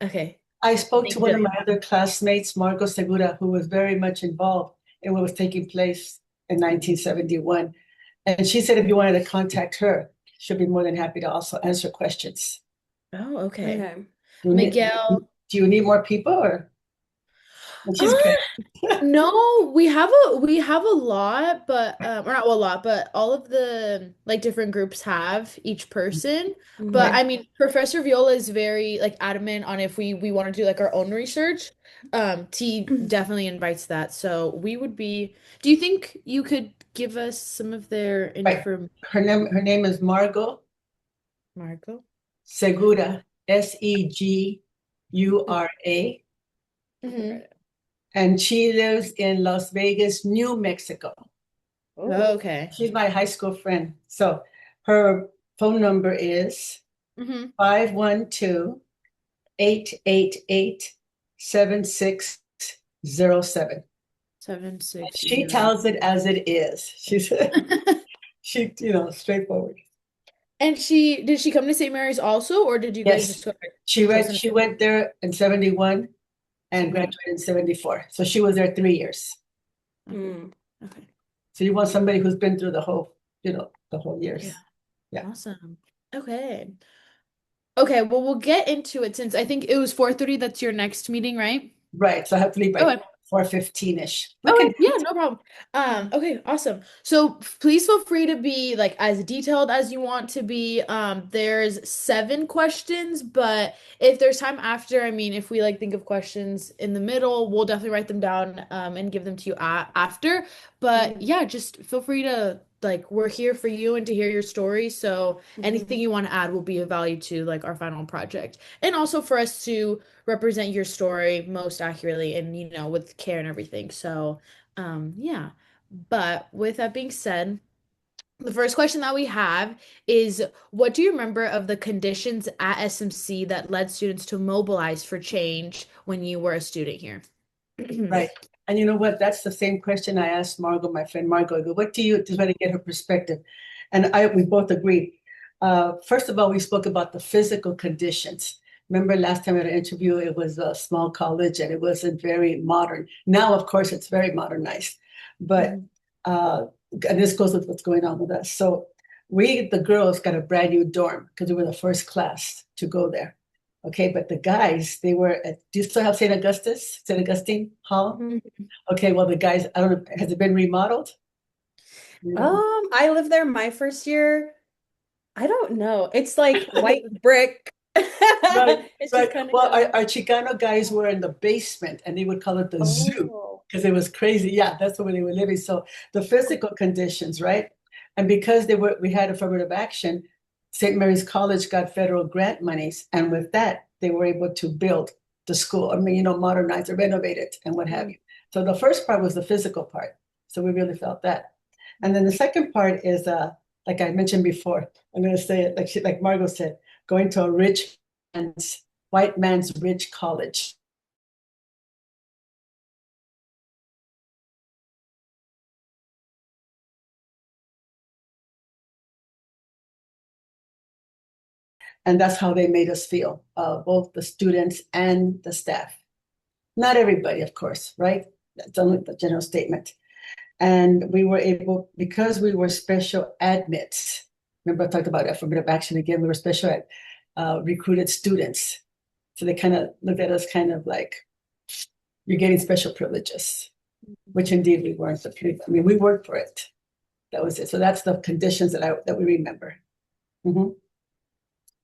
Okay. I spoke to Thank one you. of my other classmates, Margot Segura, who was very much involved in what was taking place in 1971. And she said if you wanted to contact her, she'll be more than happy to also answer questions. Oh, okay. Okay. Do you need, Miguel. do you need more people or? And Uh, she's good. no, we have a lot, but or not a lot, but all of the like different groups have each person. But Hmm. Right. I mean, Professor Viola is very like adamant on if we want to do like our own research. T definitely invites that. So we would be, do you think you could give us some of their Right. information, Her name is Margot Marco? Segura, Segura. Hmm. And she lives in Las Vegas, New Mexico. Oh, Okay. She's my high school friend. So her phone number is Hmm. 512-888-7607. Seven, six, She zero. tells it as it is. She's straightforward. And did she come to St. Mary's also, or did you guys Yes. just go She close read, enough? she went there in 71 and Okay. graduated in 74. So she was there 3 years. Okay. mm. Okay. So you want somebody who's been through the whole Yeah. years. Yeah. Awesome. Okay. Okay, well, we'll get into it since I think it was 4:30. That's your next meeting, right? Right. So I have to leave by Okay. 4:15-ish. We Okay, can. yeah, no problem. Okay, awesome. So please feel free to be like as detailed as you want to be. There's 7 questions, but if there's time after, I mean, if we like think of questions in the middle, we'll definitely write them down and give them to you a after. But Mhm. yeah, just feel free to like we're here for you and to hear your story. So anything Mhm. you want to add will be of value to like our final project. And also for us to represent your story most accurately and with care and everything. So yeah. But with that being said, the first question that we have is what do you remember of the conditions at SMC that led students to mobilize for change when you were a student here? Right. And you know what? That's the same question I asked Margot, my friend Margot. I go, what do you, to try to get her perspective? And we both agreed. First of all, we spoke about the physical conditions. Remember last time at an interview, it was a small college and it wasn't very modern. Now, of course, it's very modernized. But, Mhm. uh, and this goes with what's going on with us. So the girls, got a brand new dorm because we were the first class to go there. Okay, but the guys, they were at, do you still have St. Augustine Hall? Mhm. Okay, well, the guys, I don't know, has it been remodeled? No. I lived there my first year. I don't know. It's like white brick. Right, It's just right. kind of Well, kind of. our Chicano guys were in the basement and they would call it the zoo Oh. because it was crazy. Yeah, that's where they were living. So the physical conditions, right? And because we had affirmative action, St. Mary's College got federal grant monies. And with that, they were able to build the school. I mean, modernize or renovate it and what have Mm. you. So the first part was the physical part. So we really felt that. And then the second part is, like I mentioned before, I'm going to say it like Margot said, going to a man's, white man's rich college. And that's how they made us feel, both the students and the staff. Not everybody, of course, right? That's only the general statement. And we were able, because we were special admits, remember I talked about affirmative action again, we were special ed, recruited students. So they kind of looked at us kind of like, you're getting special privileges, which indeed we weren't. I mean, we worked for it. That was it. So that's the conditions that we remember. Mhm.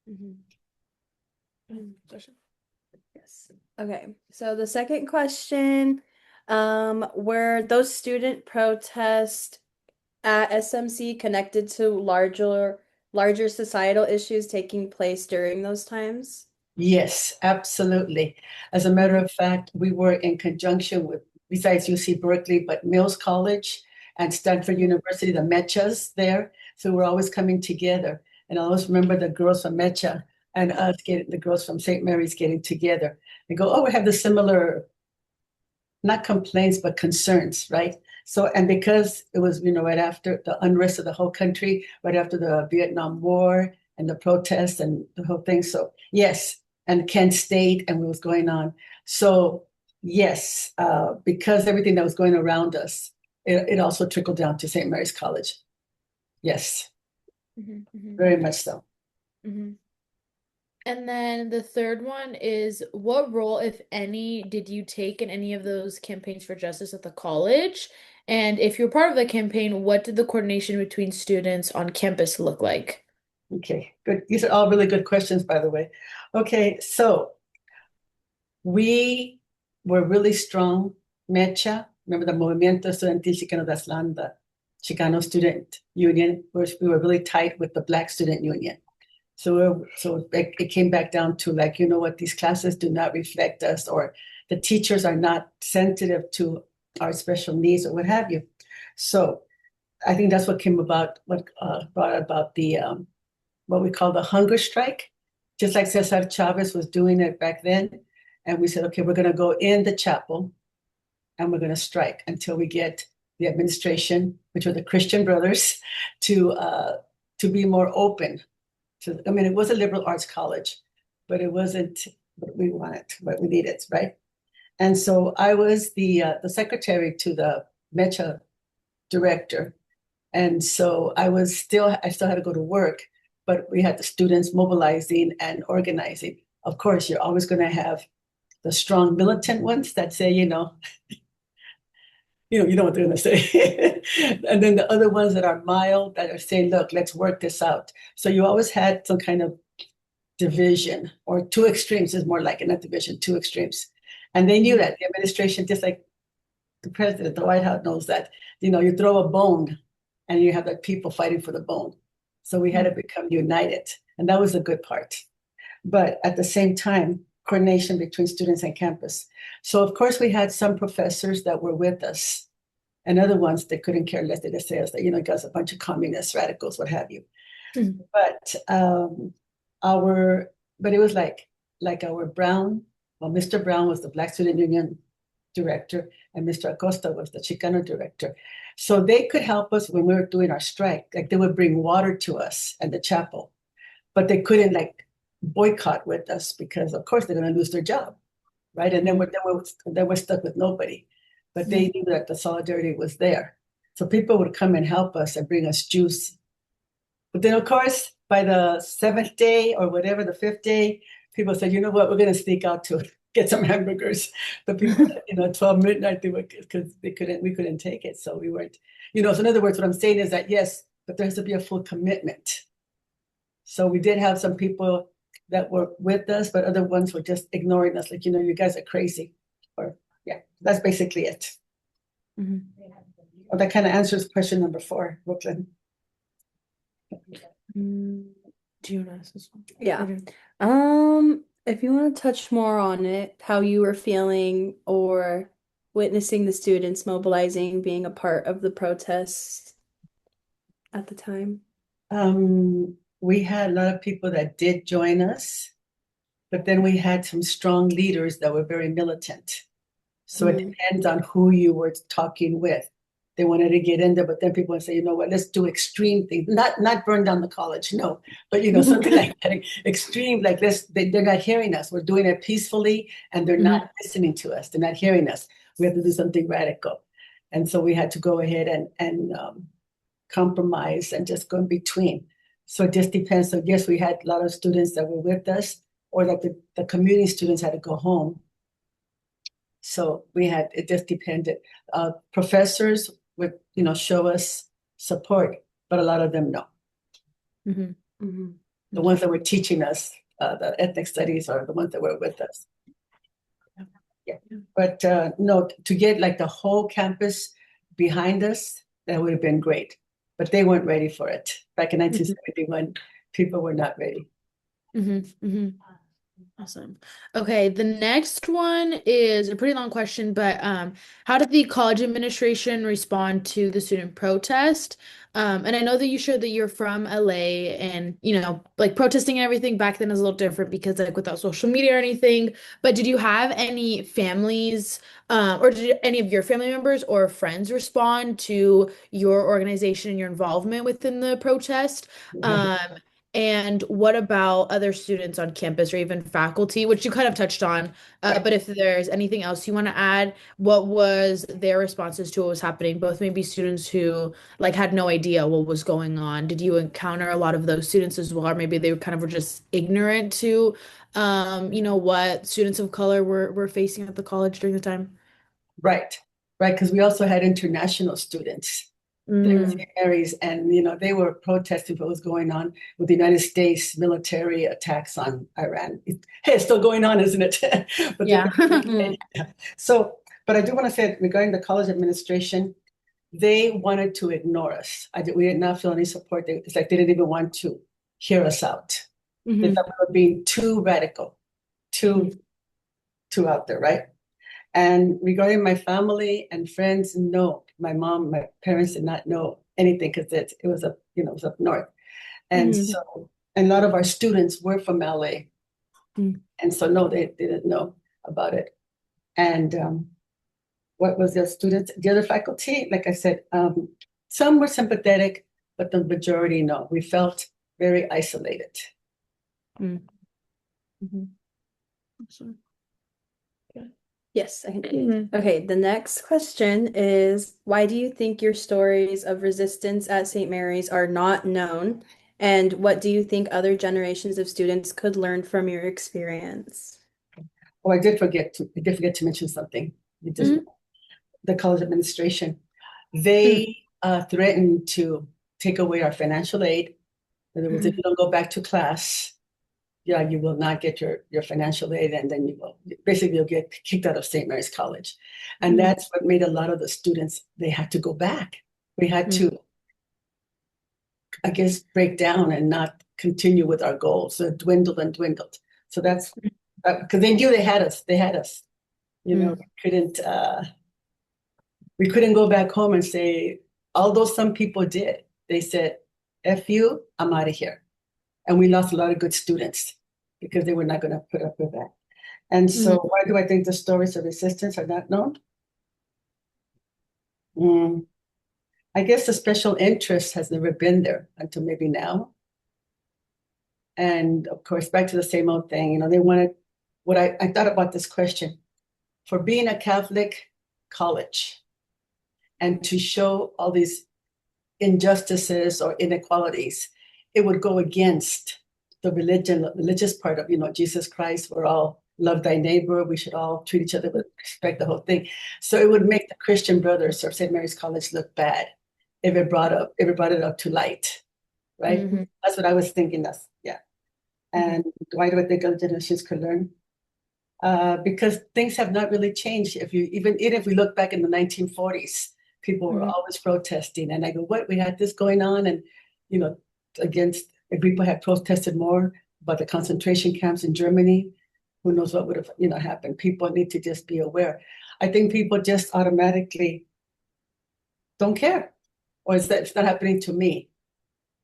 Mhm. Question? Yes. Okay. So the second question, were those student protests at SMC connected to larger societal issues taking place during those times? Yes, absolutely. As a matter of fact, we were in conjunction with, besides UC Berkeley, but Mills College and Stanford University, the Mechas there. So we're always coming together. And I always remember the girls from Mecha and the girls from St. Mary's getting together and go, oh, we have the similar, not complaints, but concerns, right? So, and because it was, right after the unrest of the whole country, right after the Vietnam War and the protests and the whole thing. So, yes. and Kent State and what was going on. So yes, because everything that was going around us, it also trickled down to St. Mary's College. Yes, Mhm, mhm, very much so. mhm. And then the third one is what role, if any, did you take in any of those campaigns for justice at the college? And if you're part of the campaign, what did the coordination between students on campus look like? Okay, good. These are all really good questions, by the way. Okay, so we were really strong. Mecha, remember the Movimiento Estudiantil Chicano de Aztlán, the Chicano Student Union, we were really tight with the Black Student Union. So it came back down to like, you know what, these classes do not reflect us, or the teachers are not sensitive to our special needs or what have you. So I think that's what came about, what brought about the what we call the hunger strike, just like Cesar Chavez was doing it back then. And we said, okay, we're going to go in the chapel and we're going to strike until we get the administration, which were the Christian brothers, to be more open. I mean, it was a liberal arts college, but it wasn't what we wanted, what we needed, right? And so I was the secretary to the Mecha director, and so I still had to go to work, but we had the students mobilizing and organizing. Of course, you're always going to have the strong militant ones that say, you know what they're going to say. And then the other ones that are mild, that are saying, look, let's work this out. So you always had some kind of division, or two extremes is more like it, not division, two extremes. And they knew that the administration, just like the president, the White House knows that, you throw a bone and you have like people fighting for the bone. So we had to become united. And that was a good part. But at the same time, coordination between students and campus. So of course we had some professors that were with us, and other ones that couldn't care less. They just say us that, guys, a bunch of communists, radicals, what have you. Mhm. But our but it was like our Brown, well, Mr. Brown was the Black Student Union director, and Mr. Acosta was the Chicano director. So they could help us when we were doing our strike. Like they would bring water to us at the chapel, but they couldn't like boycott with us because of course they're going to lose their job, right? And then we're stuck with nobody. But they knew that the solidarity was there. So people would come and help us and bring us juice. But then, of course, by the seventh day or whatever, the fifth day, people said, you know what, we're going to sneak out to get some hamburgers. But people, 12 midnight, they were, because we couldn't take it. So we weren't, so in other words, what I'm saying is that, yes, but there has to be a full commitment. So we did have some people that were with us, but other ones were just ignoring us. Like, you guys are crazy. Or, yeah, that's basically it. Mhm. Well, that kind of answers question number 4, Brooklyn. Do you want to ask this one? Yeah. Okay. If you want to touch more on it, how you were feeling or witnessing the students mobilizing, being a part of the protests at the time. We had a lot of people that did join us, but then we had some strong leaders that were very militant. So it depends on who you were talking with. They wanted to get in there, but then people would say, you know what, let's do extreme things. Not burn down the college, no, but something like that, extreme, like they're not hearing us. We're doing it peacefully and they're not listening to us. They're not hearing us. We have to do something radical. And so we had to go ahead and compromise and just go in between. So it just depends. So yes, we had a lot of students that were with us, or that the community students had to go home. So it just depended. Professors would, show us support, but a lot of them no. The ones that were teaching us the ethnic studies are the ones that were with us. Yeah, but no, to get like the whole campus behind us, that would have been great. But they weren't ready for it. Back in 1971, people were not ready. Awesome. Okay, the next one is a pretty long question, but how did the college administration respond to the student protest? And I know that you shared that you're from LA, and like protesting and everything back then is a little different because like without social media or anything. But did you have any families, or did any of your family members or friends respond to your organization and your involvement within the protest? And what about other students on campus or even faculty, which you kind of touched on? Right. But if there's anything else you want to add, what was their responses to what was happening? Both maybe students who like had no idea what was going on. Did you encounter a lot of those students as well, or maybe they kind of were just ignorant to, what students of color were facing at the college during the time? Right. Right. Because we also had international students there at Mm, St. Mary's, and they were protesting what was going on with the United States military attacks on Iran. Hey, it's still going on, isn't it? But they're yeah. going Mm, to so, but I do want to say regarding the college administration, they wanted to ignore us. We did not feel any support. It's like they didn't even want to hear us out. They Hmm. thought we were being too radical, too too out there, right? And regarding my family and friends, no, my parents did not know anything because it was up, it was up north. And Hmm. so, and a lot of our students were from LA. Hmm. And so, no, they didn't know about it. And what was the students, the other faculty? Like I said, some were sympathetic, but the majority, no. We felt very isolated. Hmm. Hmm. Awesome. yes, I can. Mhm. Okay, the next question is, why do you think your stories of resistance at St. Mary's are not known? And what do you think other generations of students could learn from your experience? Oh, I did forget to mention something. You just, Mhm. the college administration, Mm. they threatened to take away our financial aid. In other words, if Mhm. you don't go back to class, yeah, you will not get your financial aid, and then you will basically you'll get kicked out of St. Mary's College. And Mhm. that's what made a lot of the students, they had to go back. We had Mhm. to, I guess, break down and not continue with our goals. So it dwindled and dwindled. So that's because they knew they had us. They had us. Mhm. We couldn't go back home and say, although some people did, they said, F you, I'm out of here. And we lost a lot of good students because they were not going to put up with that. And so, Mhm. why do I think the stories of resistance are not known? Mm, I guess the special interest has never been there until maybe now. And of course, back to the same old thing, they wanted what I thought about this question for being a Catholic college and to show all these injustices or inequalities, it would go against the religious part of, Jesus Christ, we're all love thy neighbor, we should all treat each other with respect, the whole thing. So it would make the Christian Brothers or St. Mary's College look bad if it brought it up to light, right? Mhm. That's what I was thinking. That's yeah. Mhm. And why do I think other generations could learn? Because things have not really changed. Even if we look back in the 1940s, people were Mhm. always protesting, and I go, "What? We had this going on, and you know, against if people had protested more about the concentration camps in Germany, who knows what would have happened? People need to just be aware. I think people just automatically don't care, or it's not happening to me,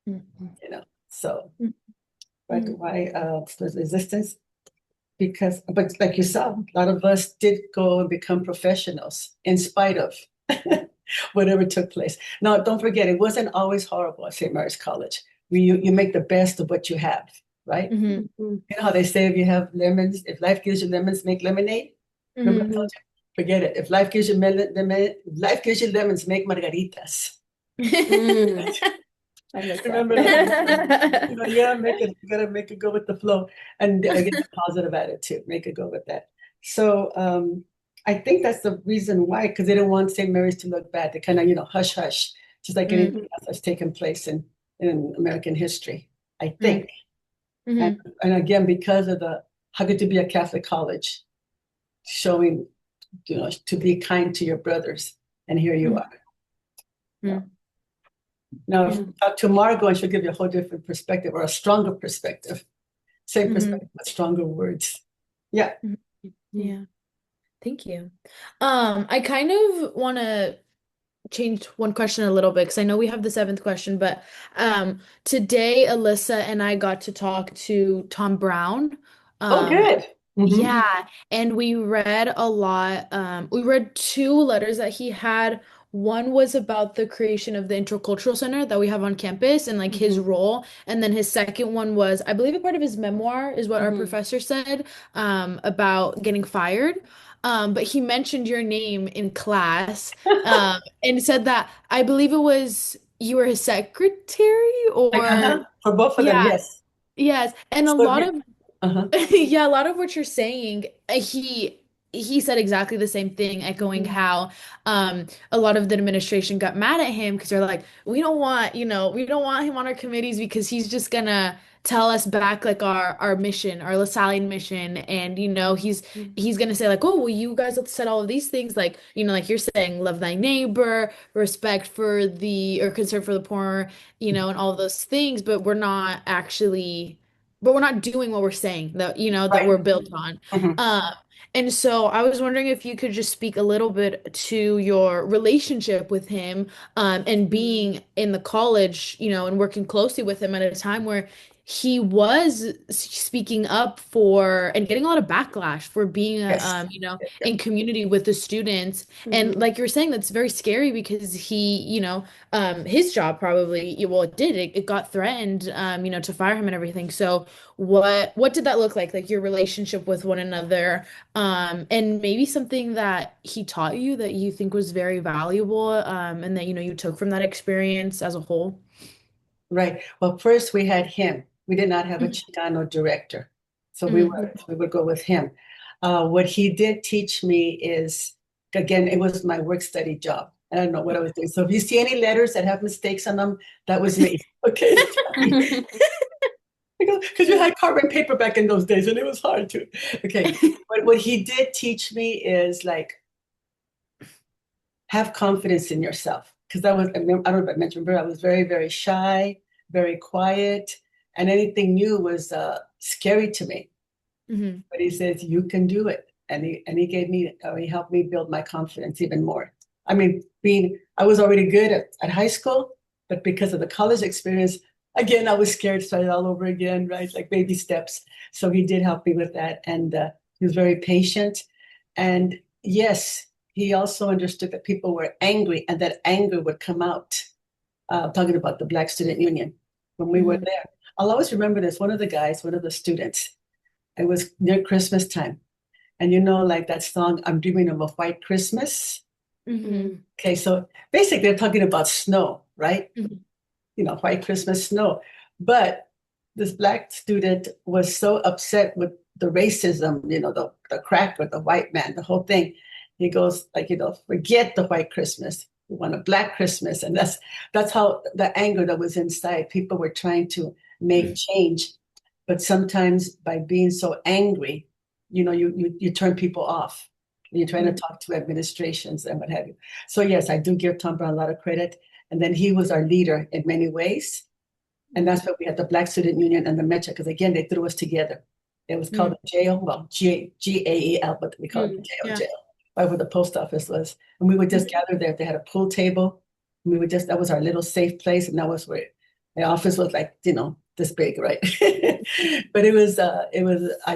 Mhm. So, right? Mhm. Why there's resistance? Because but like you saw, a lot of us did go and become professionals in spite of whatever took place. Now don't forget, it wasn't always horrible at St. Mary's College. You make the best of what you have, right? Mhm. Mhm. You know how they say, if you have lemons, if life gives you lemons, make lemonade. Remember I told Mhm. you? Forget it. If life gives you if life gives you lemons, make margaritas. Mm, I like that. Remember that? Yeah, you gotta make it go with the flow. And again, a positive attitude, make it go with that. So I think that's the reason why, because they didn't want St. Mary's to look bad. They kind of, hush hush, just like anything Mhm. Mhm. else that's taken place in American history, I Mhm. think. And Mhm. and again, because of the how good to be a Catholic college, showing, to be kind to your brothers. And here you are. No. Mhm. Now, if you Mhm. talk to Margot, and she'll give you a whole different perspective or a stronger perspective. Same Mhm. perspective, but stronger words. Yeah. Mhm. Mhm. Yeah. Thank you. I kind of want to change one question a little bit because I know we have the seventh question, but today Alyssa and I got to talk to Tom Brown. Oh, Um, good. Hmm. yeah, and we read a lot. We read two letters that he had. One was about the creation of the intercultural center that we have on campus and like his Hmm. role. And then his second one was, I believe, a part of his memoir is what our Hmm. professor said, about getting fired. But he mentioned your name in class, and said that I believe it was you were his secretary Like, or for both of them, yeah, yes. yes. And a So, lot of uh-huh. yeah, a lot of what you're saying, he said exactly the same thing, echoing Hmm. how a lot of the administration got mad at him because they're like, we don't want, we don't want him on our committees because he's just gonna tell us back like our mission, our LaSallian mission, and he's gonna say like, oh, well, you guys have said all of these things, like like you're saying, love thy neighbor, respect for the or concern for the poor, and all of those things, but we're not doing what we're saying that that Right. we're built on. Mhm. Um, and so I was wondering if you could just speak a little bit to your relationship with him, and being in the college, and working closely with him at a time where he was speaking up for and getting a lot of backlash for being, Yes. Yeah. in community with the students. And Hmm. like you were saying, that's very scary because his job probably, well, it did, it got threatened, to fire him and everything. So what did that look like your relationship with one another, and maybe something that he taught you that you think was very valuable, and that you took from that experience as a whole? Right. Well, first we had him. We did not have a Mhm. Chicano director. So Mhm. we would go with him. What he did teach me is, again, it was my work study job. I don't know what I was doing. So if you see any letters that have mistakes on them, that was me. Okay. Because you had carbon paper back in those days and it was hard to. Okay. But what he did teach me is like, have confidence in yourself. Because I don't know if I mentioned, but I was very, very shy, very quiet, and anything new was scary to me. Mhm. But he says, you can do it. And he gave me, he helped me build my confidence even more. I mean, I was already good at high school, but because of the college experience, again, I was scared to start it all over again, right? Like baby steps. So he did help me with that. And he was very patient. And yes, he also understood that people were angry and that anger would come out, talking about the Black Student Union when we were Mhm. there. I'll always remember this. One of the guys, one of the students, it was near Christmas time. And like that song, I'm Dreaming of a White Christmas. Mhm. Okay, so basically they're talking about snow, right? Mhm. White Christmas snow. But this Black student was so upset with the racism, the crack with the white man, the whole thing. He goes like, forget the white Christmas. We want a Black Christmas. And that's how the anger that was inside. People were trying to make change. But sometimes by being so angry, you turn people off. You're trying to Mhm. talk to administrations and what have you. So yes, I do give Tom Brown a lot of credit. And then he was our leader in many ways. And that's why we had the Black Student Union and the Metro, because again, they threw us together. It was called Mhm. the jail, well, GAEL, but we called it the Mhm. jail, Yeah. jail, right where the post office was. And we would just Mhm. gather there. They had a pool table. That was our little safe place. And that was where the office was like, this big, right? But I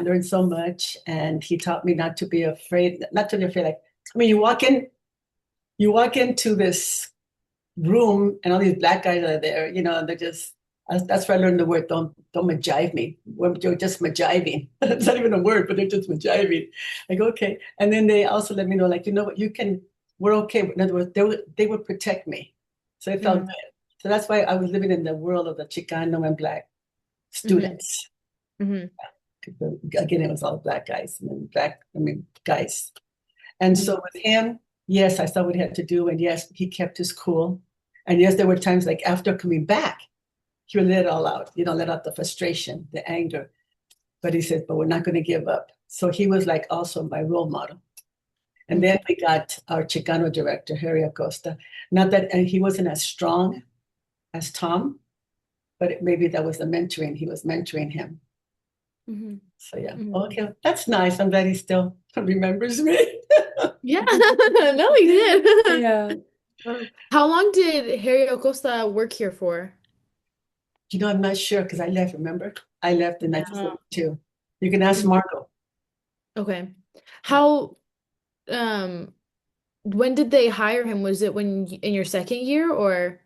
learned so much. And he taught me not to be afraid, not to be afraid. Like, I mean, you walk into this room and all these Black guys are there, and they're just, that's where I learned the word, don't majive me. You're just majiving. It's not even a word, but they're just majiving. I go, okay. And then they also let me know, like, what, we're okay. In other words, they would protect me. So it felt Mhm. good. So that's why I was living in the world of the Chicano and Black Mhm. students. Mhm. Again, it was all Black guys, guys. And so Mhm. with him, yes, I saw what he had to do. And yes, he kept his cool. And yes, there were times like after coming back, he would let it all out, let out the frustration, the anger. But he said, but we're not going to give up. So he was like also my role model. And then Mhm. we got our Chicano director, Harry Acosta. Not that, and he wasn't as strong as Tom, but maybe that was the mentoring. He was mentoring him. Mhm. So yeah, Mhm. okay, that's nice. I'm glad he still remembers me. Yeah. No, he did. Yeah. How long did Harry Acosta work here for? I'm not sure because I left, remember? I left in Yeah. 1972. You can ask Mhm. Margot. Okay. How um When did they hire him? Was it in your second year or?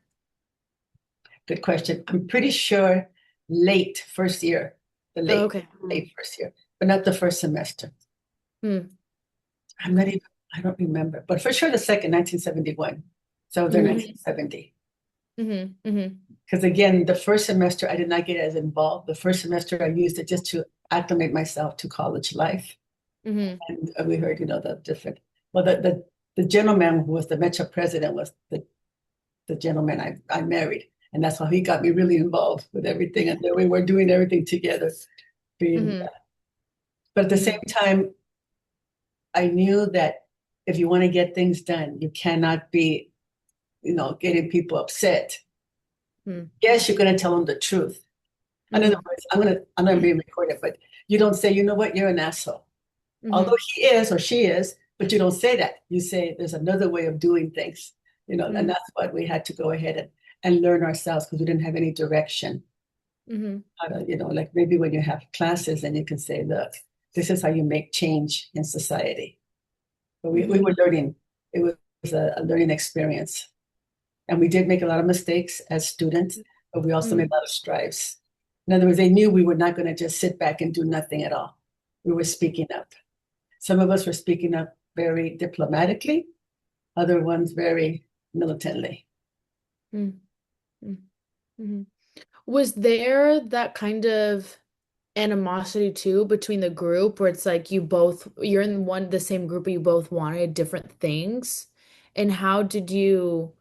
Good question. I'm pretty sure late first year, the Oh, late, okay. late first year, but not the first semester. Hmm. I'm not Okay. even, I don't remember, but for sure the second, 1971. So I was there Mhm. 1970. Hmm. Hmm. Because again, the first semester I did not get as involved. The first semester I used it just to acclimate myself to college life. Hmm. And we heard, the different, well, the gentleman who was the Metro president was the gentleman I married. And that's how he got me really involved with everything. And then we were doing everything together. Being, Hmm. but at the same Hmm. time, I knew that if you want to get things done, you cannot be, getting people upset. Hmm. Yes, you're going to tell them the truth. In other Hmm. words, I'm gonna be recorded, but you don't say, you know what, you're an asshole. Although Hmm. he is or she is, but you don't say that. You say there's another way of doing things, and Hmm. that's what we had to go ahead and learn ourselves because we didn't have any direction. Hmm. How to, like maybe when you have classes and you can say, look, this is how you make change in society. But we Hmm. were learning. It was a learning experience. And we did make a lot of mistakes as students, but we also Hmm. made a lot of strides. In other words, they knew we were not going to just sit back and do nothing at all. We were speaking up. Some of us were speaking up very diplomatically, other ones very militantly. Hmm. Hmm. Was there that kind of animosity too between the group where it's like you're in the same group but you both wanted different things? And how did you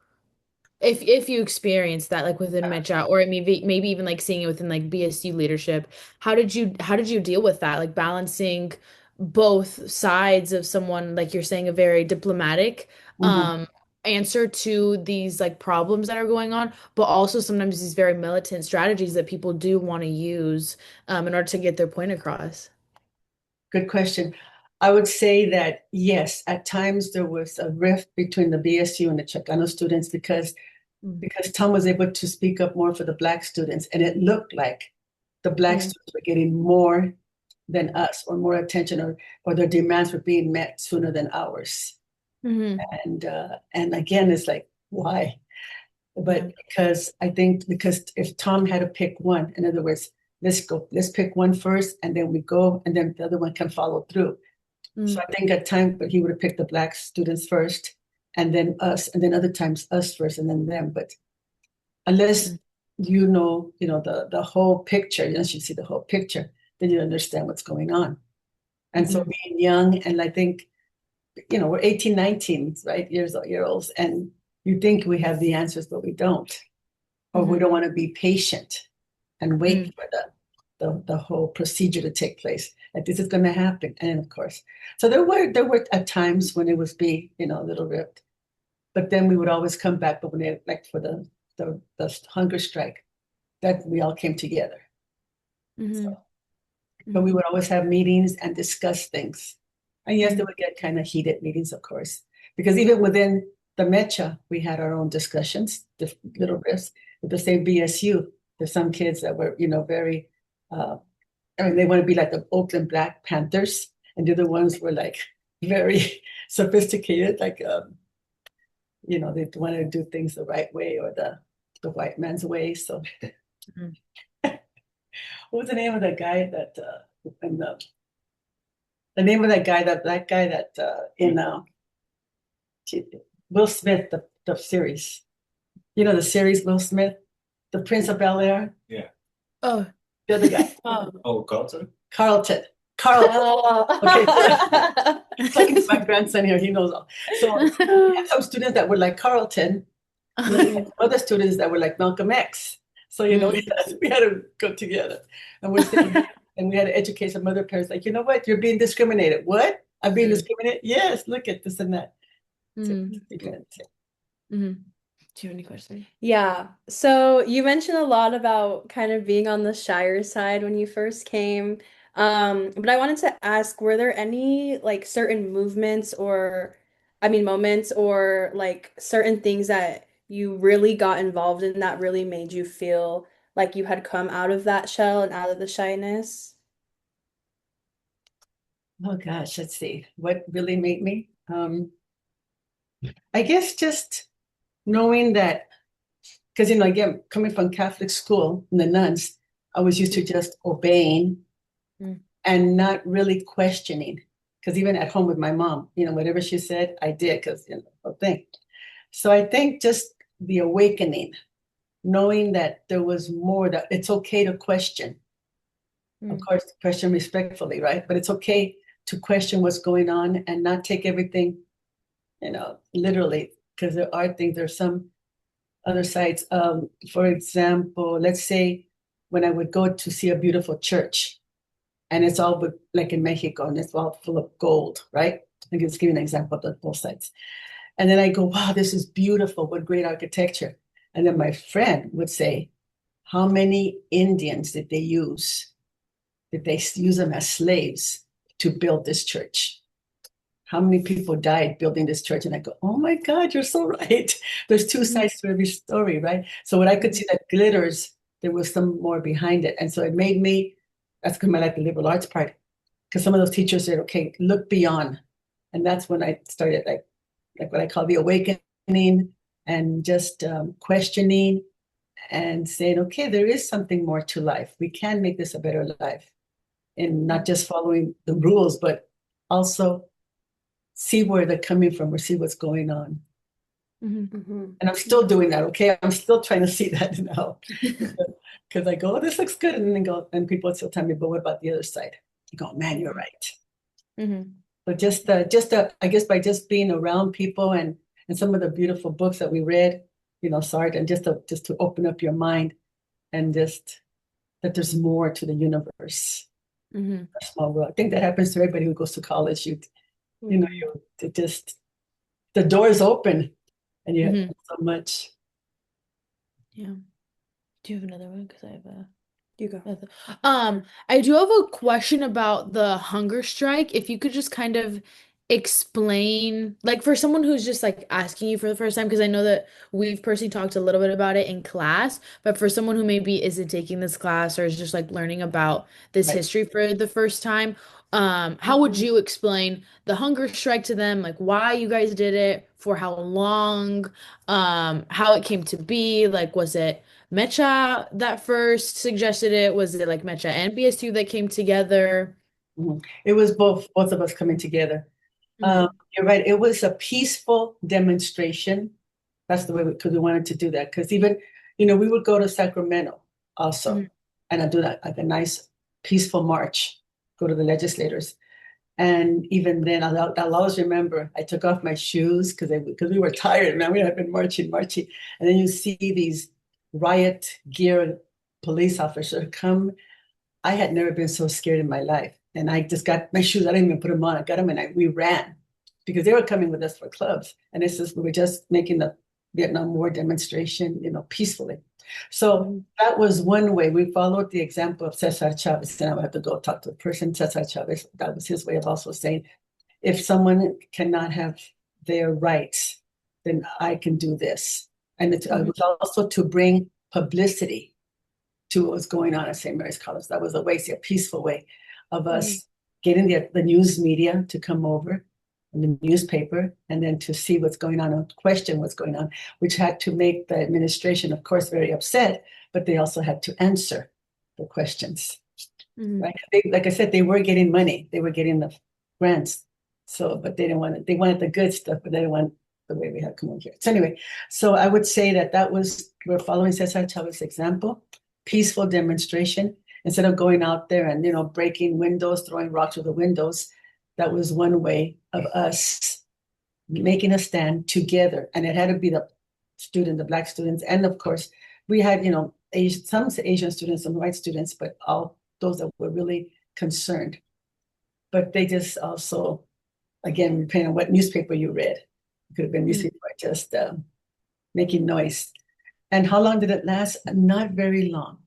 if you experienced that like within Metcha or maybe even like seeing it within like BSU leadership, how did you deal with that? Like balancing both sides of someone like you're saying a very diplomatic Mhm. um answer to these like problems that are going on, but also sometimes these very militant strategies that people do want to use in order to get their point across. Good question. I would say that yes, at times there was a rift between the BSU and the Chicano students because Tom was able to speak up more for the Black students, and it looked like the Black Mm-hmm. students were getting more than us, or more attention, or their demands were being met sooner than ours. Mm-hmm. And again, it's like why? Yeah. But because I think because if Tom had to pick one, in other words, let's pick one first, and then we go, and then the other one can follow through. So Mm-hmm. I think at times, but he would have picked the Black students first, and then us, and then other times us first, and then them. But unless the whole picture, unless you see the whole picture, then you understand what's going on. And so Mm-hmm. being young, and I think, we're 18, 19, right? Year olds, and you think we have the answers, but we don't. Or we Mm-hmm. don't want to be patient and wait Mm-hmm. for the whole procedure to take place. Like this is going to happen. And of course, so there were at times when it was a little ripped, but then we would always come back. But when they like for the hunger strike, that we all came together. So, Mm-hmm. but we Mm-hmm. would always have meetings and discuss things. And yes, they Mm-hmm. would get kind of heated meetings, of course, because even within the Mecha, we had our own discussions, the little rifts. With the same BSU, there's some kids that were, very, uh, they want to be like the Oakland Black Panthers, and the other ones were like very sophisticated, like, they want to do things the right way or the white man's way. So, what was the name of that guy that in the name of that guy, that black guy that in Will Smith, the series. The series Will Smith, the Prince of Bel-Air, Yeah. Oh. the other guy, Oh, Carlton? Carlton. Carlton. Okay, Oh. talking to my grandson here, he knows all. So we had some students that were like Carlton, and then we had other students that were like Malcolm X. So Mm. we had to go together, and we're saying, and we had to educate some other parents, like, you know what, you're being discriminated. What? I'm being Mm. discriminated? Yes, look at this and that. So, Mm. Mm. Do you have any questions? Yeah. So you mentioned a lot about kind of being on the shyer side when you first came. But I wanted to ask, were there any like certain movements or, I mean, moments or like certain things that you really got involved in that really made you feel like you had come out of that shell and out of the shyness? oh gosh, let's see what really made me. I guess just knowing that, because, again, coming from Catholic school and the nuns, I was used to just obeying Mm. and not really questioning. Because even at home with my mom, whatever she said, I did because, whole thing. So I think just the awakening, knowing that there was more, that it's okay to question. Of Mm. course, question respectfully, right? But it's okay to question what's going on and not take everything, literally, because there's some other sides. For example, let's say when I would go to see a beautiful church, and it's all like in Mexico, and it's all full of gold, right? I can just give you an example of both sides. And then I go, wow, this is beautiful. What great architecture. And then my friend would say, how many Indians did they use? Did they use them as slaves to build this church? How many people died building this church? And I go, oh my God, you're so right. There's two Mhm. sides to every story, right? So when I could see that glitters, there was some more behind it. And so it made me, that's because I like the liberal arts part, because some of those teachers said, okay, look beyond. And that's when I started like what I call the awakening, and just questioning and saying, okay, there is something more to life. We can make this a better life, and not just following the rules, but also see where they're coming from or see what's going on. Mhm. Mhm. And I'm still doing that. Okay. I'm still trying to see that now. Because I go, oh, this looks good. And then go, and people still tell me, but what about the other side? You go, man, you're right. Mhm. But I guess by just being around people, and some of the beautiful books that we read, Sartre, and just to open up your mind, and just that there's more to the universe, Mhm. a small world. I think that happens to everybody who goes to college. Mhm. It just, the door is open, and you have Mhm. so much. Yeah. Do you have another one? Because I have a You go. nothing. I do have a question about the hunger strike. If you could just kind of explain, like for someone who's just like asking you for the first time, because I know that we've personally talked a little bit about it in class, but for someone who maybe isn't taking this class or is just like learning about this Right. history for the first time, how would Mhm. you explain the hunger strike to them? Like why you guys did it, for how long, how it came to be, like was it Mecha that first suggested it? Was it like Mecha and BSU that came together? Mhm. It was both of us coming together. Hmm. You're right. It was a peaceful demonstration. That's the way, because we wanted to do that. Because even, we would go to Sacramento also, Hmm. and I'd do that, like a nice peaceful march, go to the legislators. And even then, I'll always remember I took off my shoes because we were tired, man. We had been marching. And then you see these riot gear police officers come. I had never been so scared in my life. And I just got my shoes. I didn't even put them on. I got them, and we ran because they were coming with us for clubs. And we were just making the Vietnam War demonstration, peacefully. So Hmm. that was one way. We followed the example of Cesar Chavez. And I would have to go talk to the person, Cesar Chavez. That was his way of also saying, if someone cannot have their rights, then I can do this. And it Hmm. was also to bring publicity to what was going on at St. Mary's College. That was a peaceful way of Hmm. us getting the news media to come over, and the newspaper, and then to see what's going on and question what's going on, which had to make the administration, of course, very upset, but they also had to answer the questions, Hmm. right? Like I said, they were getting money, they were getting the grants. So, but they didn't want it. They wanted the good stuff, but they didn't want the way we had come over here. So anyway, so I would say we're following Cesar Chavez's example, peaceful demonstration. Instead of going out there and, breaking windows, throwing rocks through the windows, that was one way of us making a stand together. And it had to be the Black students. And of course, we had, some Asian students, some white students, but all those that were really concerned. But they just also, again, depending on what newspaper you read, it could have been newspaper just making noise. And how long did it last? Not very long,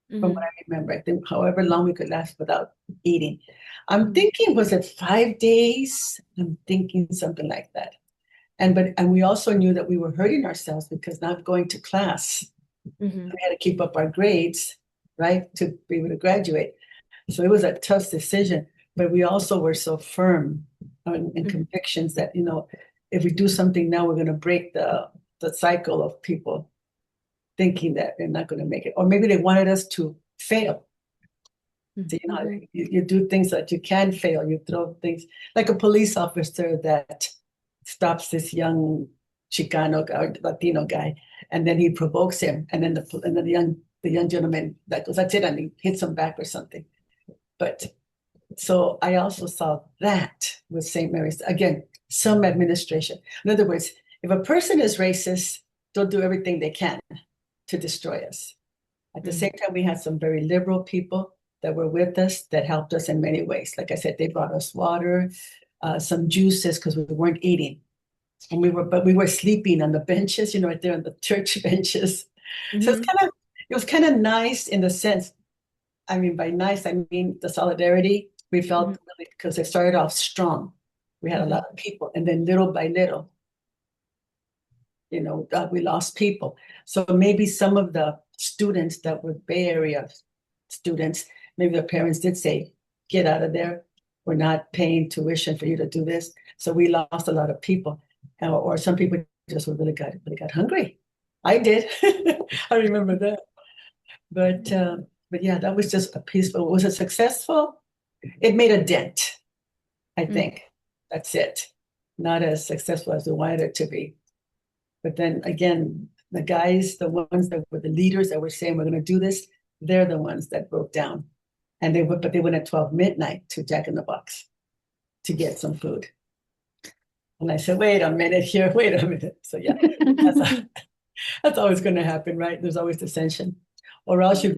from what Hmm. I remember. I think however long we could last without eating. I'm Hmm. thinking, was it 5 days? I'm thinking something like that. And we also knew that we were hurting ourselves because not going to class, Hmm. we had to keep up our grades, right, to be able to graduate. So it was a tough decision, but we also were so firm in convictions that, if we do something now, we're going to break the cycle of people thinking that they're not going to make it. Or maybe they wanted us to fail. So, you know, Mhm. you do things that you can fail. You throw things like a police officer that stops this young Chicano or Latino guy, and then he provokes him, and then the young gentleman that goes, "That's it," and he hits him back or something. But so I also saw that with St. Mary's. Again, some administration. In other words, if a person is racist, they'll do everything they can to destroy us. At the same time, we had some very liberal people that were with us that helped us in many ways. Like I said, they brought us water, some juices because we weren't eating. And we were sleeping on the benches, you know, right there on the church benches. So Mhm. it was kind of nice in the sense, I mean, by nice, I mean the solidarity we Mhm. felt really because it started off strong. We had a Mhm. lot of people, and then little by little, you know, we lost people. So maybe some of the students that were Bay Area students, maybe their parents did say, "Get out of there. We're not paying tuition for you to do this." So we lost a lot of people, or some people just were really got hungry. I did. I remember that. But yeah, that was just a peaceful. Was it successful? It made a dent, I Mm. think. That's it. Not as successful as we wanted it to be. But then again, the guys, the ones that were the leaders that were saying we're going to do this, they're the ones that broke down. But they went at 12 midnight to Jack in the Box to get some food. And I said, wait a minute here, wait a minute. So yeah, that's, that's always going to happen, right? There's always dissension. Or else you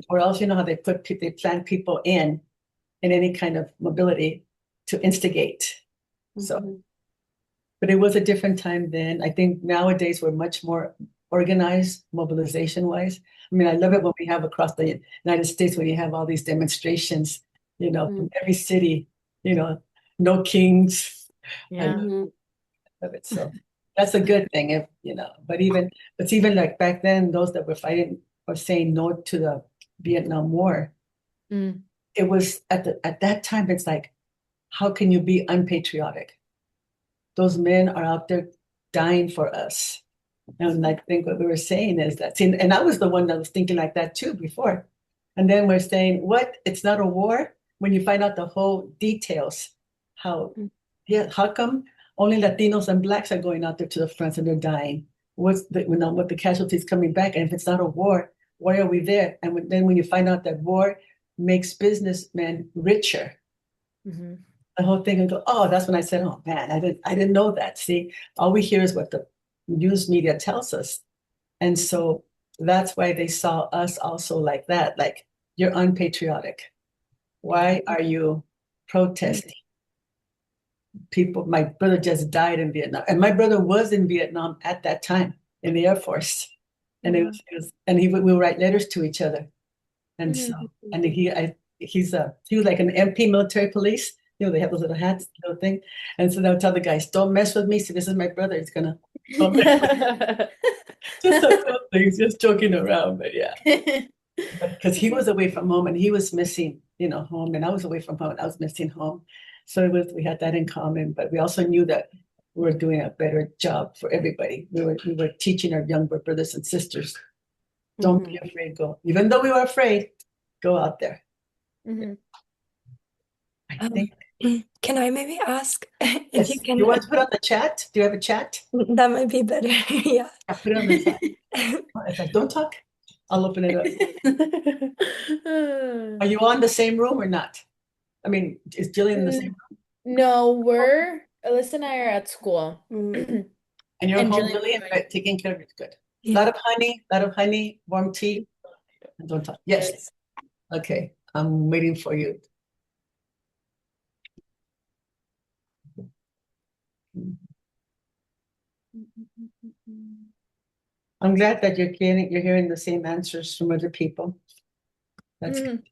know how they plant people in any kind of mobility to instigate. So, Mhm. but it was a different time then. I think nowadays we're much more organized mobilization wise. I mean, I love it when we have across the United States when you have all these demonstrations, you know, Mhm. from every city, you know, no kings. I Yeah. Mhm. love it. So that's a good thing, if you know. But even like back then, those that were fighting or saying no to the Vietnam War, Mm. it was at that time. It's like, how can you be unpatriotic? Those men are out there dying for us. And I think what we were saying is that, see, and I was the one that was thinking like that too before. And then we're saying, what? It's not a war? When you find out the whole details, how, yeah, how come only Latinos and Blacks are going out there to the front and they're dying? What the casualties coming back? And if it's not a war, why are we there? And then when you find out that war makes businessmen richer, Mhm. the whole thing and go, oh, that's when I said, oh man, I didn't know that. See, all we hear is what the news media tells us. And so that's why they saw us also like that, like you're unpatriotic. Why are you protesting? People, my brother just died in Vietnam, and my brother was in Vietnam at that time in the Air Force, and Yeah. we would write letters to each other, and so Mhm. and he was like an MP military police. You know, they have those little hats, little thing, and so they'll tell the guys, "Don't mess with me. See, this is my brother. He's gonna don't mess with me." Just a little things, just joking around, but yeah. Because he was away from home and he was missing, you know, home, and I was away from home and I was missing home. So we had that in common, but we also knew that we were doing a better job for everybody. We were teaching our younger brothers and sisters, don't be Mhm. afraid, go. Even though we were afraid, go out there. Mhm. I Um, think, can I maybe ask if you yes. You can, want to put on the chat? Do you have a chat? that might be better. Yeah. I put it on the chat. It's like, don't talk. I'll open it up. Are you on the same room or not? I mean, is Jillian in the same room? No, Alyssa and I are at school. Mm. And you're And home, Jillian, Lily, and taking care of it. Good. Yeah. Lot of honey, warm tea. And don't talk. Yes. Okay. I'm waiting for you. I'm glad that you're hearing the same answers from other people. That's good. Mhm.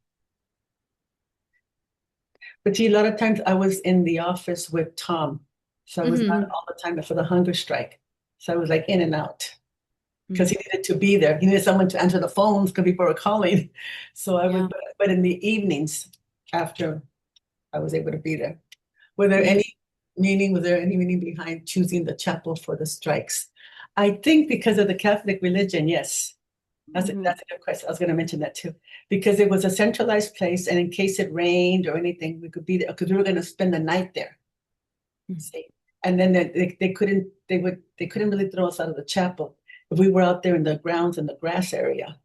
But see, a lot of times I was in the office with Tom. So I was not Mhm. all the time for the hunger strike. So I was like in and out because Mhm. he needed to be there. He needed someone to answer the phones because people were calling. So I Yeah. would, but in the evenings after I was able to be there. Were there Mhm. any meaning, was there any meaning behind choosing the chapel for the strikes? I think because of the Catholic religion, yes. That's a good question. I was going to mention that too, because it was a centralized place, and in case it rained or anything, we could be there because we were going to spend the night there. See, and then they couldn't really throw us out of the chapel if we were out there in the grounds and the grass area.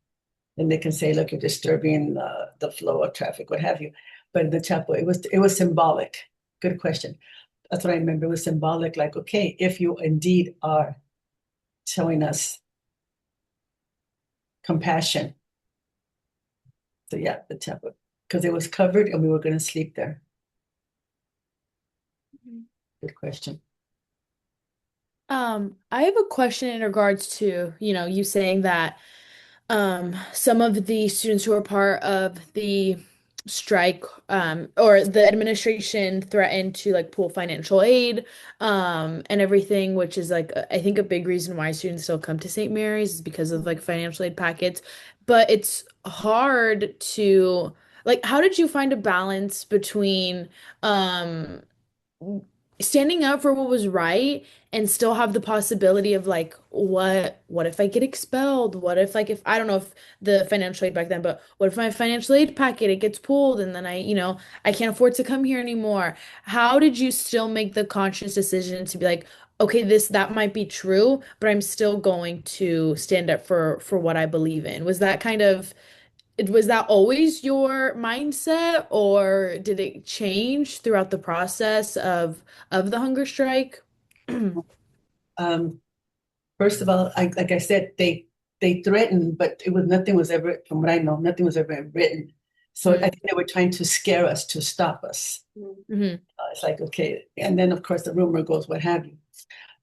Then they can say, "Look, you're disturbing the flow of traffic, what have you." But in the chapel, it was symbolic. Good question. That's what I remember. It was symbolic, like, okay, if you indeed are showing us compassion. So yeah, the chapel, because it was covered and we were going to sleep there. Good question. I have a question in regards to, you saying that some of the students who are part of the strike, or the administration threatened to like pull financial aid, and everything, which is like I think a big reason why students still come to St. Mary's is because of like financial aid packets. But it's hard to like, how did you find a balance between um standing up for what was right and still have the possibility of like what if I get expelled? What if like if I don't know if the financial aid back then, but what if my financial aid packet it gets pulled and then I can't afford to come here anymore? How did you still make the conscious decision to be like, okay, that might be true, but I'm still going to stand up for what I believe in? Was that always your mindset, or did it change throughout the process of the hunger strike? Um, First of all, like I said, they threatened, but nothing was ever, from what I know, nothing was ever written. So I think they were trying to scare us to stop us. Mhm. It's like, okay, and then of course the rumor goes, what have you.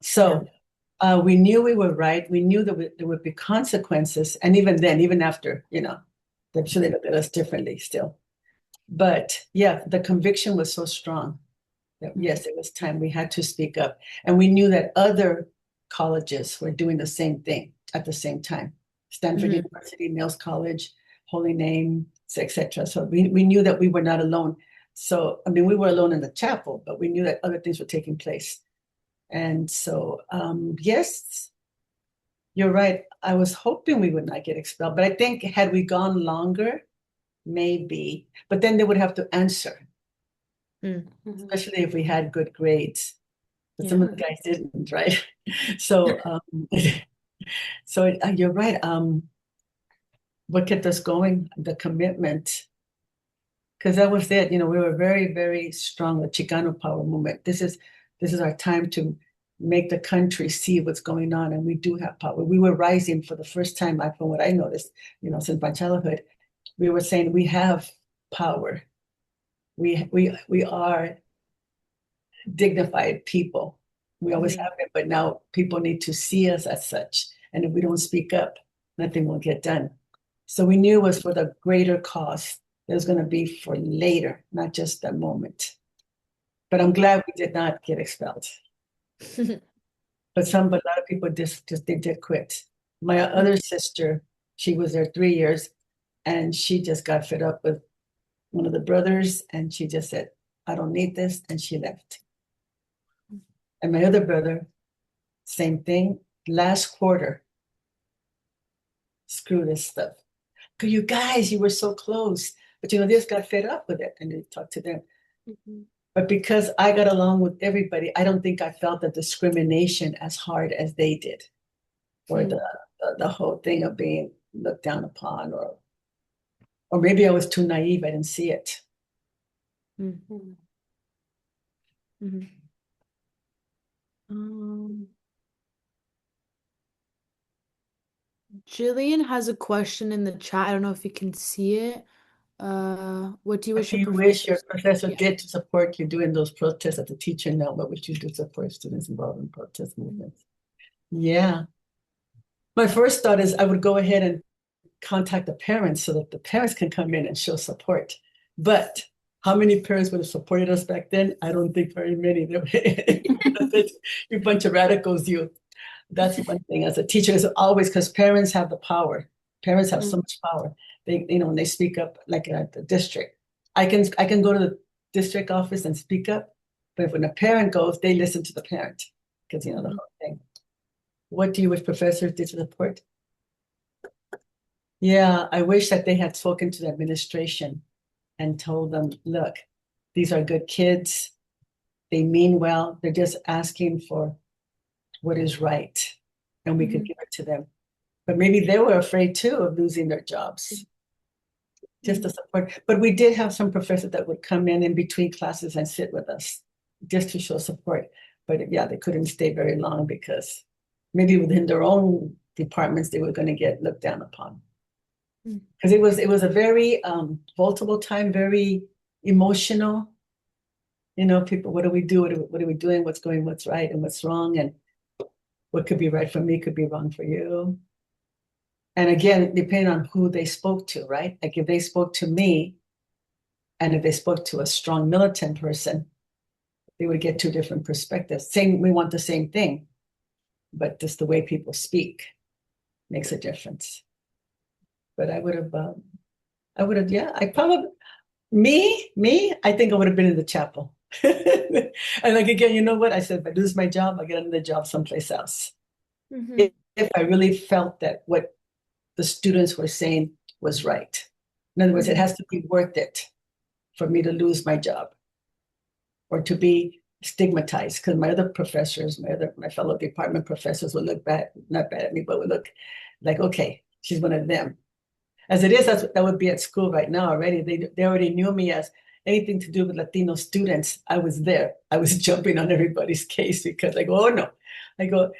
So we knew we were right. We knew that there would be consequences, and even then, even after, I'm sure they looked at us differently still. But yeah, the conviction was so strong that yes, it was time. We had to speak up, and we knew that other colleges were doing the same thing at the same time. Stanford Mhm. University, Mills College, Holy Name, etc. So we knew that we were not alone. So I mean, we were alone in the chapel, but we knew that other things were taking place. And so yes, you're right. I was hoping we would not get expelled, but I think had we gone longer, maybe. But then they would have to answer, Mm. especially if we had good grades. But some Yeah. of the guys didn't, right? So, you're right. What kept us going? The commitment, because that was it. We were very, very strong. The Chicano Power movement. This is our time to make the country see what's going on, and we do have power. We were rising for the first time, from what I noticed, since my childhood. We were saying we have power. We are dignified people. We always Mhm. have it, but now people need to see us as such. And if we don't speak up, nothing will get done. So we knew it was for the greater cause. It was going to be for later, not just the moment. But I'm glad we did not get expelled. But a lot of people just they did quit. My other sister, she was there 3 years, and she just got fed up with one of the brothers, and she just said, "I don't need this," and she left. And my other brother, same thing. Last quarter, screw this stuff. Because you guys, you were so close. But they just got fed up with it, and they talked to them. But because I got along with everybody, I don't think I felt the discrimination as hard as they did, or the whole thing of being looked down upon, or maybe I was too naive. I didn't see it. Mhm. Mhm. Um, Jillian has a question in the chat. I don't know if you can see it. What do you What wish do your you wish your professors? professor Yeah. did to support you doing those protests as a teacher now? What would you do to support students involved in protest movements? Yeah. My first thought is I would go ahead and contact the parents so that the parents can come in and show support. But how many parents would have supported us back then? I don't think very many. You bunch of radicals, you. That's one thing. As a teacher, is always, because parents have the power. Parents have so much power. When they speak up, like at the district, I can go to the district office and speak up, But when a parent goes, they listen to the parent because, the whole thing. What do you wish professors did to support? Yeah, I wish that they had spoken to the administration and told them, look, these are good kids. They mean well. They're just asking for what is right. And we could give it to them. But maybe they were afraid too of losing their jobs. Just to support. But we did have some professors that would come in between classes and sit with us just to show support. But yeah, they couldn't stay very long because maybe within their own departments, they were going to get looked down upon. Because it was a very volatile time, very emotional. People, what do we do? What are we doing? What's right and what's wrong? And what could be right for me could be wrong for you. And again, depending on who they spoke to, right? Like if they spoke to me, and if they spoke to a strong militant person, they would get two different perspectives. We want the same thing, but just the way people speak makes a difference. But I would have, yeah, I probably, I think I would have been in the chapel. And like, again, you know what? I said, if I lose my job, I get another job someplace else. If I really felt that what the students were saying was right. In other words, it has to be worth it for me to lose my job or to be stigmatized, because my other professors, my fellow department professors would look bad, not bad at me, but would look like, okay, she's one of them. As it is, that would be at school right now already. They already knew me as anything to do with Latino students. I was there. I was jumping on everybody's case because oh no. Because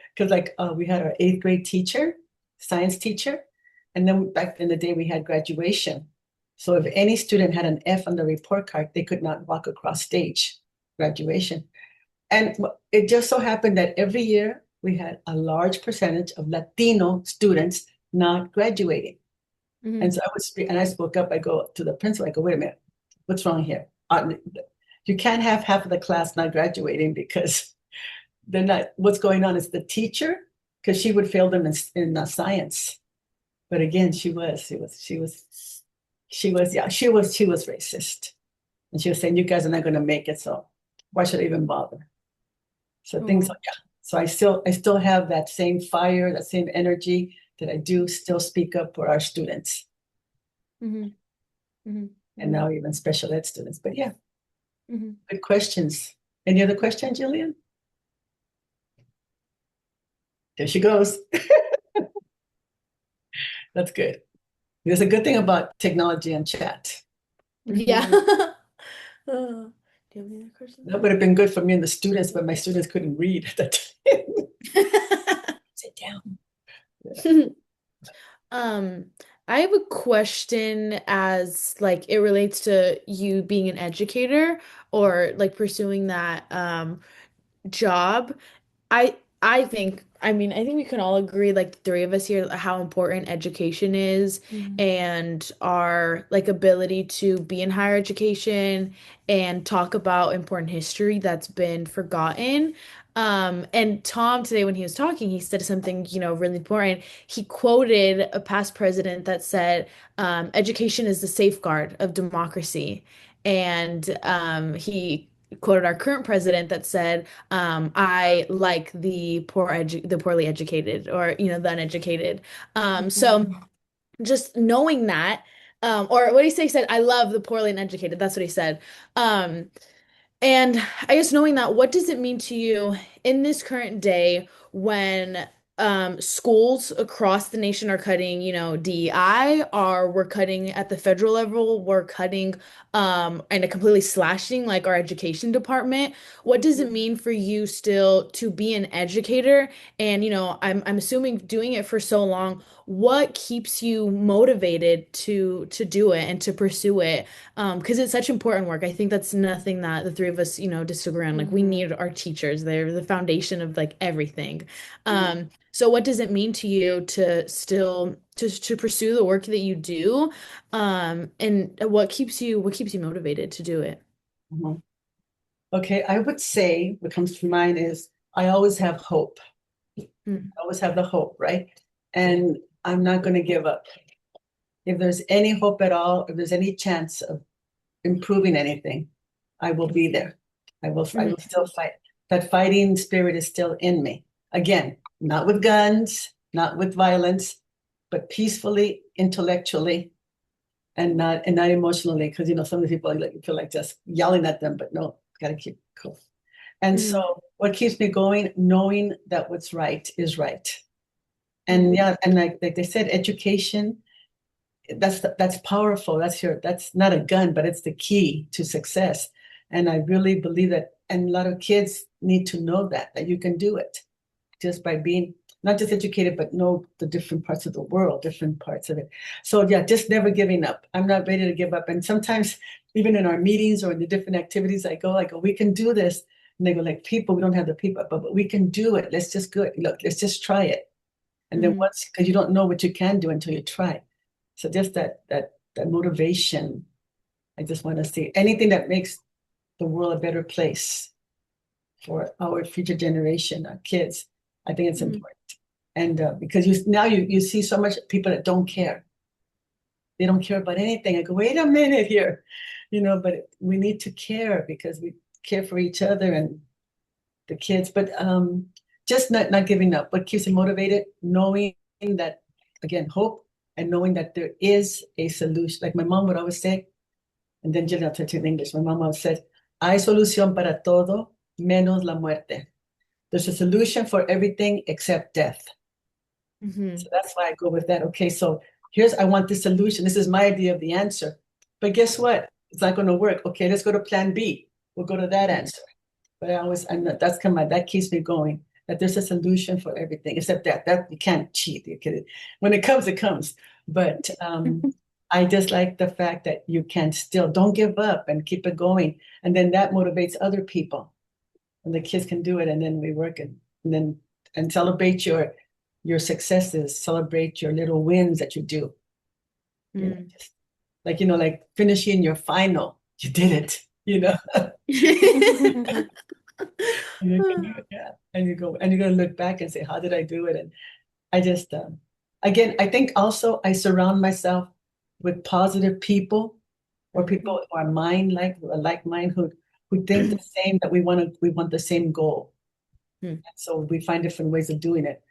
we had our 8th grade teacher, science teacher, and then back in the day we had graduation. So if any student had an F on the report card, they could not walk across stage, graduation. And it just so happened that every year we had a large percentage of Latino students not graduating. And so I spoke up. I go to the principal. I go, wait a minute, what's wrong here? You can't have half of the class not graduating because they're not. What's going on is the teacher, because she would fail them in science. But again, she was racist, and she was saying, you guys are not going to make it, so why should I even bother? So things like that. So I still have that same fire, that same energy that I do still speak up for our students. And now even special ed students. But yeah, good questions. Any other questions, Jillian? There she goes. That's good. There's a good thing about technology and chat. Yeah. Do you have any other questions? That would have been good for me and the students, but my students couldn't read at that time. Sit down. Yeah. I have a question as like it relates to you being an educator or like pursuing that job. I think we can all agree, like the three of us here, how important education is and our like ability to be in higher education and talk about important history that's been forgotten. And Tom today when he was talking, he said something, really important. He quoted a past president that said, education is the safeguard of democracy. And he quoted our current president that said, I like the poorly educated or, the uneducated. So just knowing that, or what he say, he said, I love the poorly uneducated. That's what he said. And I guess knowing that, what does it mean to you in this current day when schools across the nation are cutting, DEI, or we're cutting at the federal level, we're cutting and completely slashing like our education department. What does it mean for you still to be an educator? And I'm assuming doing it for so long, what keeps you motivated to do it and to pursue it? Because it's such important work. I think that's nothing that the three of us, disagree on. Like we need our teachers. They're the foundation of like everything. So what does it mean to you to still to pursue the work that you do? And what keeps you motivated to do it? Okay, I would say what comes to mind is I always have hope. I always have the hope, right? And I'm not going to give up. If there's any hope at all, if there's any chance of improving anything, I will be there. I will still fight. That fighting spirit is still in me. Again, not with guns, not with violence, but peacefully, intellectually, and not emotionally. Because some of the people feel like just yelling at them, but no, gotta keep cool. And so what keeps me going, knowing that what's right is right. And yeah, and like they said, education, that's powerful. That's not a gun, but it's the key to success. And I really believe that, and a lot of kids need to know that you can do it just by being not just educated, but know the different parts of the world, different parts of it. So yeah, just never giving up. I'm not ready to give up. And sometimes even in our meetings or in the different activities I go, we can do this. And they go like, people, we don't have the people, but we can do it. Let's just go. Look, let's just try it. And then once, because you don't know what you can do until you try. So just that motivation. I just want to see anything that makes the world a better place for our future generation, our kids. I think it's important. And because you see so much people that don't care. They don't care about anything. I go, wait a minute here, but we need to care because we care for each other and the kids. But just not giving up. What keeps you motivated? Knowing that, again, hope, and knowing that there is a solution. Like my mom would always say, and then Jill, I'll touch in English. My mom always said, hay solución para todo, menos la muerte. There's a solution for everything except death. So that's why I go with that. Okay, so I want this solution. This is my idea of the answer. But guess what? It's not going to work. Okay, let's go to plan B. We'll go to that answer. But that keeps me going, that there's a solution for everything except that you can't cheat. When it comes, it comes. But I just like the fact that you can still don't give up and keep it going. And then that motivates other people. And the kids can do it. And then we work and celebrate your successes, celebrate your little wins that you do. Just like finishing your final, you did it, yeah. And you're gonna look back and say, how did I do it? And I just again, I think also I surround myself with positive people or people who are like mine who think the same, that we want the same goal. So we find different ways of doing it.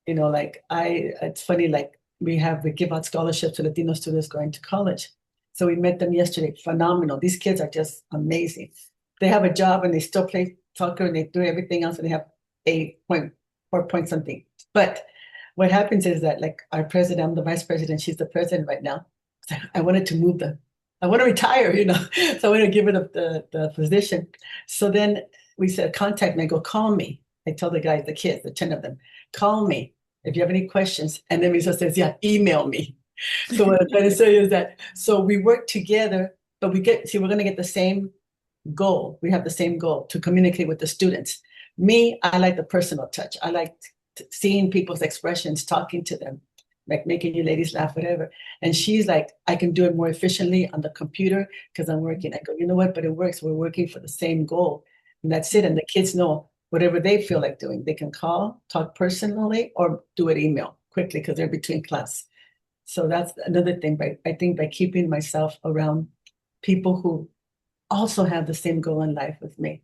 It's funny, like we give out scholarships to Latino students going to college. So we met them yesterday. Phenomenal. These kids are just amazing. They have a job and they still play soccer and they do everything else and they have 4 point something. But what happens is that, like, our president, I'm the vice president, she's the president right now. I wanted to I want to retire, so I want to give her the position. So then we said, contact me. I go, call me. I tell the guys, the kids, the 10 of them, call me if you have any questions. And then Lisa says, yeah, email me. So what I'm trying to say is that, so we work together, but we're going to get the same goal. We have the same goal to communicate with the students. Me, I like the personal touch. I like seeing people's expressions, talking to them, like making you ladies laugh, whatever. And she's like, I can do it more efficiently on the computer because I'm working. I go, you know what? But it works. We're working for the same goal. And that's it. And the kids know whatever they feel like doing. They can call, talk personally, or do it email quickly because they're between class. So that's another thing. I think by keeping myself around people who also have the same goal in life with me.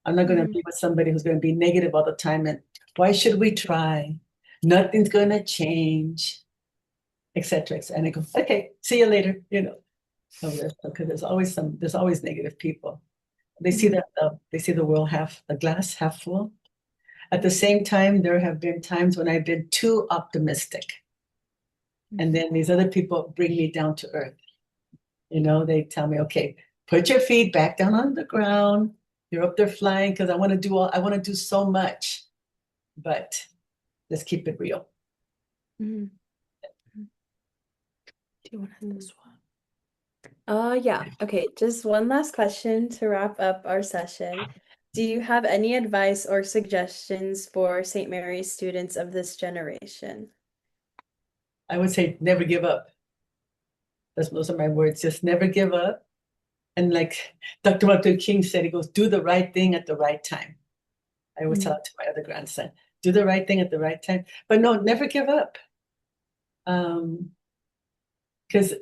I'm not going to be with somebody who's going to be negative all the time and why should we try? Nothing's going to change, etc. And I go, okay, see you later. Because there's always negative people. They see that they see the world the glass half full. At the same time, there have been times when I've been too optimistic. And then these other people bring me down to earth. They tell me, okay, put your feet back down on the ground. You're up there flying because I want to do so much, but let's keep it real. Do you want to have this one? Yeah. Okay, just one last question to wrap up our session. Do you have any advice or suggestions for St. Mary's students of this generation? I would say never give up. Those are my words. Just never give up. And like Dr. Martin King said, he goes, do the right thing at the right time. I always tell it to my other grandson, do the right thing at the right time. But no, never give up. Because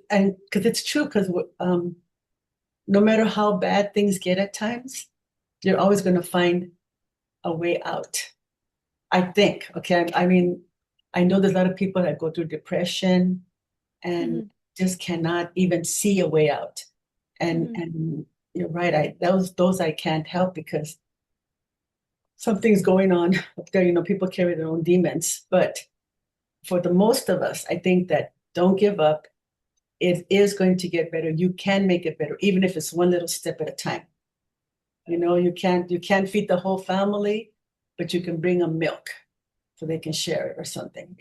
it's true, because no matter how bad things get at times, you're always going to find a way out. I think, okay, I mean, I know there's a lot of people that go through depression and Mhm. just cannot even see a way out. Mhm. And you're right, those I can't help because something's going on up there. People carry their own demons. But for the most of us, I think that don't give up. It is going to get better. You can make it better, even if it's one little step at a time. You can't feed the whole family, but you can bring them milk so they can share it or something.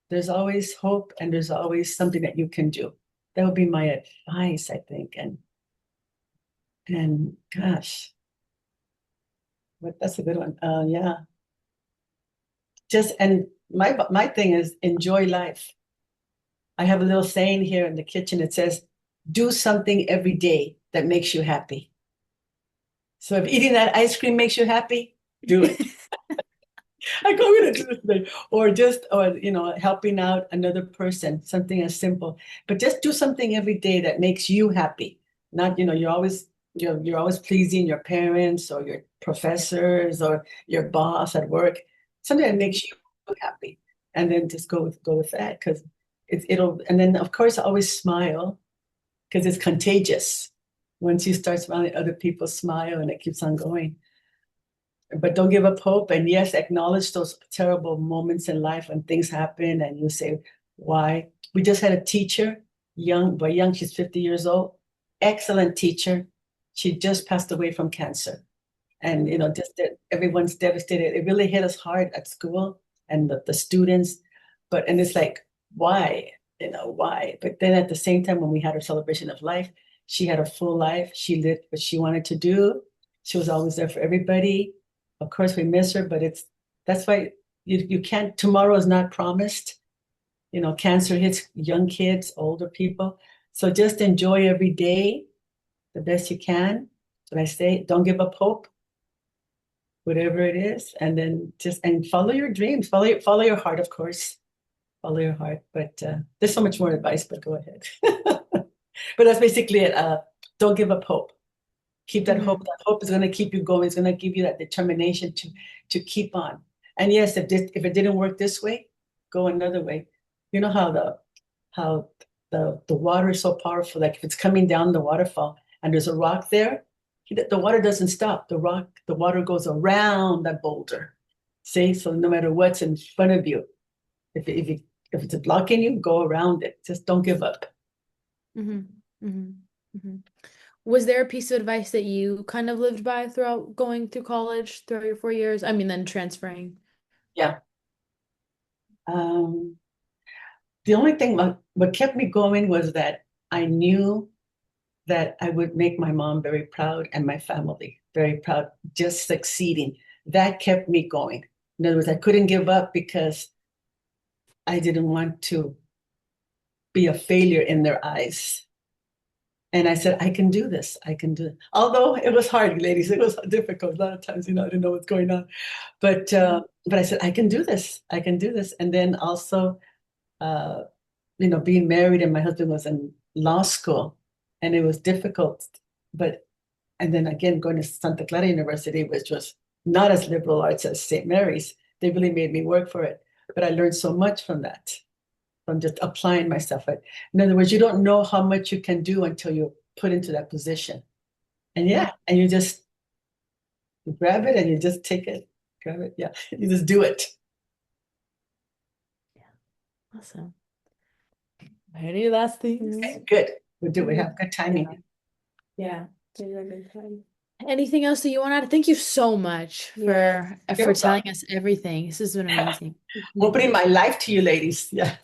There's always hope and there's always something that you can do. That would be my advice, I think. And gosh, but that's a good one. Yeah. And my thing is enjoy life. I have a little saying here in the kitchen. It says, do something every day that makes you happy. So if eating that ice cream makes you happy, do it. I'm going to do this today. Or helping out another person, something as simple. But just do something every day that makes you happy. Not, you're always pleasing your parents or your professors or your boss at work. Something that makes you happy. And then just go with that because and then of course always smile because it's contagious. Once you start smiling, other people smile and it keeps on going. But don't give up hope. And yes, acknowledge those terrible moments in life when things happen and you say, why? We just had a teacher, young, she's 50 years old, excellent teacher. She just passed away from cancer. And, just that everyone's devastated. It really hit us hard at school and the students. And it's like, why? Why? But then at the same time, when we had her celebration of life, she had a full life. She lived what she wanted to do. She was always there for everybody. Of course, we miss her, but that's why you can't, tomorrow is not promised. Cancer hits young kids, older people. So just enjoy every day the best you can. But I say, don't give up hope, whatever it is, and then and follow your dreams, follow your heart, of course, follow your heart. But there's so much more advice, but go ahead. But that's basically it. Don't give up hope. Keep that hope. That hope is going to keep you going. It's going to give you that determination to keep on. And yes, if it didn't work this way, go another way. You know how the water is so powerful. Like if it's coming down the waterfall and there's a rock there, the water doesn't stop. The water goes around that boulder. See, so no matter what's in front of you, if it's blocking you, go around it. Just don't give up. Mhm. Mhm. Mhm. Was there a piece of advice that you kind of lived by throughout going through college, throughout your 4 years? I mean, then transferring. Yeah. Um, the only thing what kept me going was that I knew that I would make my mom very proud and my family very proud, just succeeding. That kept me going. In other words, I couldn't give up because I didn't want to be a failure in their eyes. And I said, I can do this. I can do it. Although it was hard, ladies, it was difficult. A lot of times, I didn't know what's going on. But I said, I can do this. I can do this. And then also, uh, being married and my husband was in law school and it was difficult. And then again, going to Santa Clara University, which was not as liberal arts as St. Mary's, they really made me work for it. But I learned so much from that, from just applying myself. In other words, you don't know how much you can do until you're put into that position. And yeah, and you just grab it and you just take it, grab it. Yeah, you just do it. Awesome. Any last things? Okay, good. We have good timing. Yeah. Did a good time. Anything else that you want to add? Thank you so much Yes. for You're telling us everything. This has been amazing. Opening my life to you, ladies. Yeah.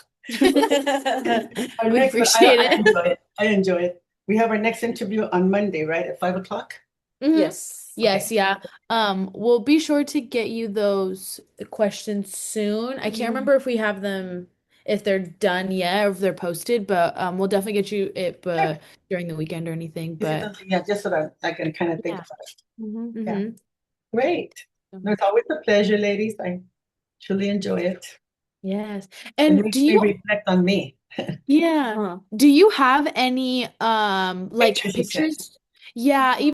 Our We next, but appreciate I it. enjoy it. I enjoy it. We have our next interview on Monday, right, at 5 o'clock? Mhm. Yes. Yes, Okay. yeah. We'll be sure to get you those questions soon. I can't remember if we have them, if they're done yet or if they're posted, but we'll definitely get you it Good. during the weekend or anything. Is it But something, yeah, just so that I can kind of think yeah. about it. Yeah, Mm-hmm. great. No, it's always a pleasure, ladies. I truly enjoy it. Yes. It And makes do me you reflect on me. Yeah. Huh. Do you have any like Pictures, he said. pictures? Yeah,